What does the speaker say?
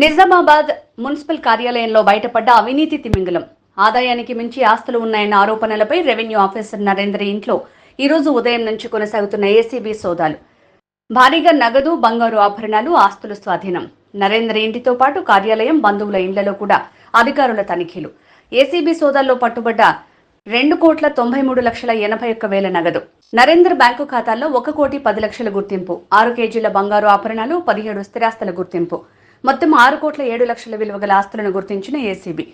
Nizamabad municipal కార్యాలయంలో బయటపడ్డ అవినీతి తిమింగలం. ఆదాయానికి మించి ఆస్తులు ఉన్నాయన్న ఆరోపణలపై రెవెన్యూ ఆఫీసర్ నరేంద్ర ఇంట్లో ఈ రోజు ఉదయం నుంచి కొనసాగుతున్న ఏసీబీ సోదాలు. భారీగా నగదు, బంగారు ఆభరణాలు, ఆస్తులు స్వాధీనం. నరేంద్ర ఇంటితో పాటు కార్యాలయం, బంధువుల ఇళ్లలో కూడా అధికారుల తనిఖీలు. ఏసీబీ సోదాల్లో పట్టుబడ్డ 2,93,81,000 నగదు. నరేంద్ర బ్యాంకు ఖాతాల్లో 1,10,00,000 గుర్తింపు, 6 కేజీల బంగారు ఆభరణాలు, 17 స్థిరాస్తుల గుర్తింపు. మొత్తం 6,07,00,000 విలువ గల ఆస్తులను గుర్తించిన ఏసీబీ.